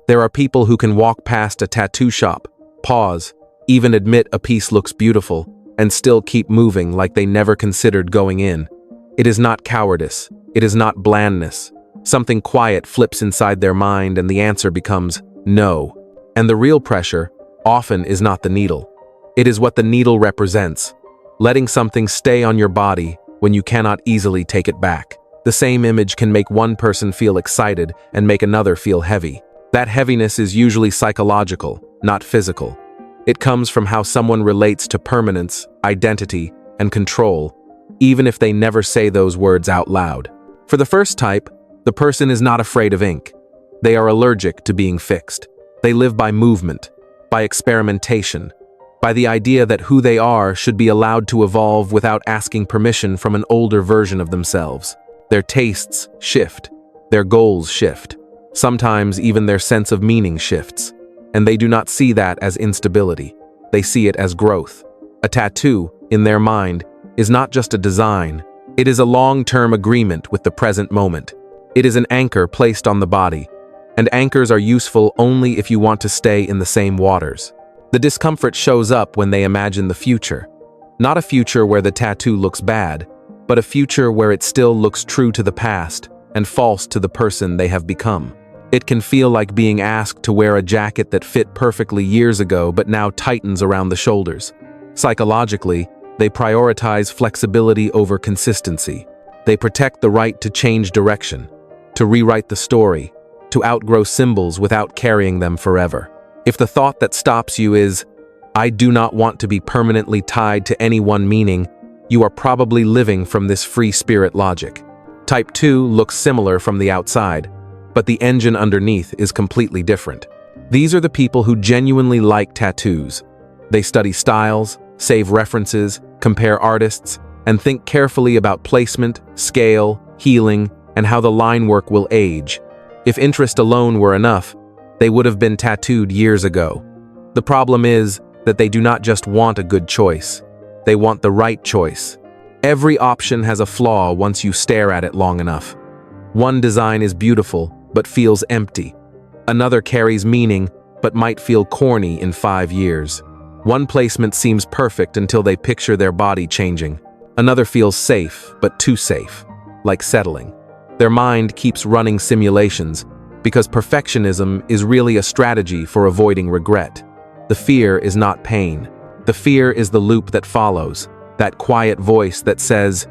There are people who can walk past a tattoo shop, pause, even admit a piece looks beautiful, and still keep moving like they never considered going in. It is not cowardice. It is not blandness. Something quiet flips inside their mind and the answer becomes no. And the real pressure often is not the needle. It is what the needle represents, letting something stay on your body when you cannot easily take it back. The same image can make one person feel excited and make another feel heavy. That heaviness is usually psychological, not physical. It comes from how someone relates to permanence, identity, and control, even if they never say those words out loud. For the first type, the person is not afraid of ink. They are allergic to being fixed. They live by movement, by experimentation, by the idea that who they are should be allowed to evolve without asking permission from an older version of themselves. Their tastes shift. Their goals shift. Sometimes even their sense of meaning shifts. And they do not see that as instability. They see it as growth. A tattoo, in their mind, is not just a design. It is a long-term agreement with the present moment. It is an anchor placed on the body. And anchors are useful only if you want to stay in the same waters. The discomfort shows up when they imagine the future. Not a future where the tattoo looks bad, but a future where it still looks true to the past and false to the person they have become. It can feel like being asked to wear a jacket that fit perfectly years ago but now tightens around the shoulders. Psychologically, they prioritize flexibility over consistency. They protect the right to change direction, to rewrite the story, to outgrow symbols without carrying them forever. If the thought that stops you is, "I do not want to be permanently tied to any one meaning," you are probably living from this free spirit logic. Type 2 looks similar from the outside, but the engine underneath is completely different. These are the people who genuinely like tattoos. They study styles, save references, compare artists, and think carefully about placement, scale, healing, and how the line work will age. If interest alone were enough, they would have been tattooed years ago. The problem is that they do not just want a good choice. They want the right choice. Every option has a flaw once you stare at it long enough. One design is beautiful, but feels empty. Another carries meaning, but might feel corny in 5 years. One placement seems perfect until they picture their body changing. Another feels safe, but too safe, like settling. Their mind keeps running simulations, because perfectionism is really a strategy for avoiding regret. The fear is not pain. The fear is the loop that follows, that quiet voice that says,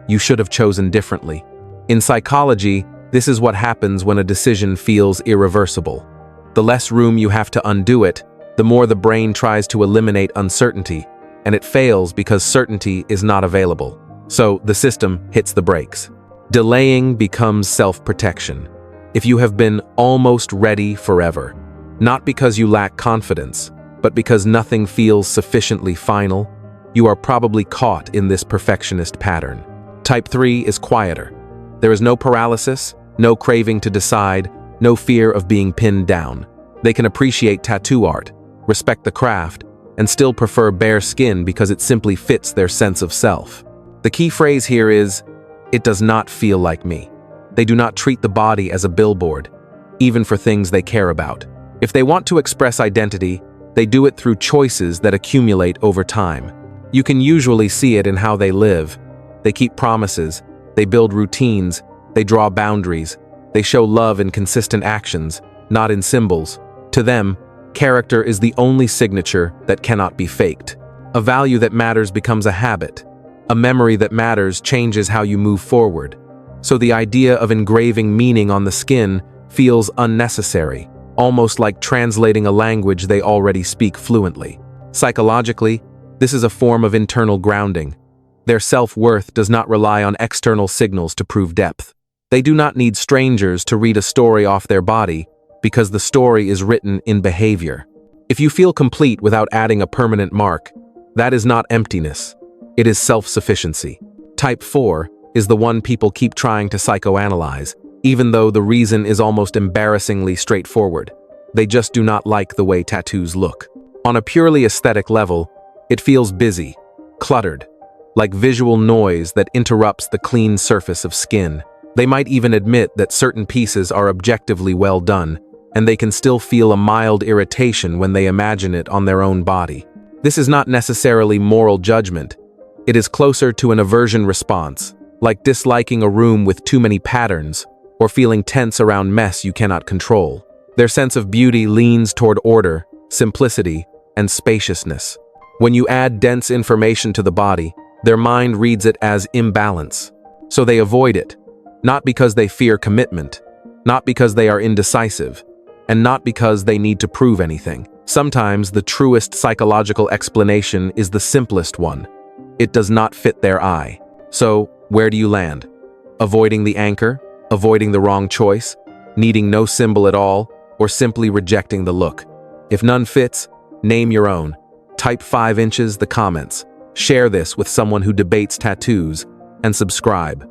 "You should have chosen differently." In psychology, this is what happens when a decision feels irreversible. The less room you have to undo it, the more the brain tries to eliminate uncertainty, and it fails because certainty is not available. So the system hits the brakes. Delaying becomes self-protection. If you have been almost ready forever, not because you lack confidence, but because nothing feels sufficiently final, you are probably caught in this perfectionist pattern. Type 3 is quieter. There is no paralysis, no craving to decide, no fear of being pinned down. They can appreciate tattoo art, respect the craft, and still prefer bare skin because it simply fits their sense of self. The key phrase here is, "It does not feel like me." They do not treat the body as a billboard, even for things they care about. If they want to express identity, they do it through choices that accumulate over time. You can usually see it in how they live. They keep promises, they build routines, they draw boundaries, they show love in consistent actions, not in symbols. To them, character is the only signature that cannot be faked. A value that matters becomes a habit. A memory that matters changes how you move forward. So the idea of engraving meaning on the skin feels unnecessary, almost like translating a language they already speak fluently. Psychologically, this is a form of internal grounding. Their self-worth does not rely on external signals to prove depth. They do not need strangers to read a story off their body, because the story is written in behavior. If you feel complete without adding a permanent mark, that is not emptiness. It is self-sufficiency. Type 4 is the one people keep trying to psychoanalyze, even though the reason is almost embarrassingly straightforward. They just do not like the way tattoos look. On a purely aesthetic level, it feels busy, cluttered, like visual noise that interrupts the clean surface of skin. They might even admit that certain pieces are objectively well done, and they can still feel a mild irritation when they imagine it on their own body. This is not necessarily moral judgment. It is closer to an aversion response, like disliking a room with too many patterns or feeling tense around mess you cannot control. Their sense of beauty leans toward order, simplicity, and spaciousness. When you add dense information to the body, their mind reads it as imbalance. So they avoid it, not because they fear commitment, not because they are indecisive, and not because they need to prove anything. Sometimes the truest psychological explanation is the simplest one. It does not fit their eye. So, where do you land? Avoiding the anchor? Avoiding the wrong choice? Needing no symbol at all? Or simply rejecting the look? If none fits, name your own. Type 5 inches the comments. Share this with someone who debates tattoos, and subscribe.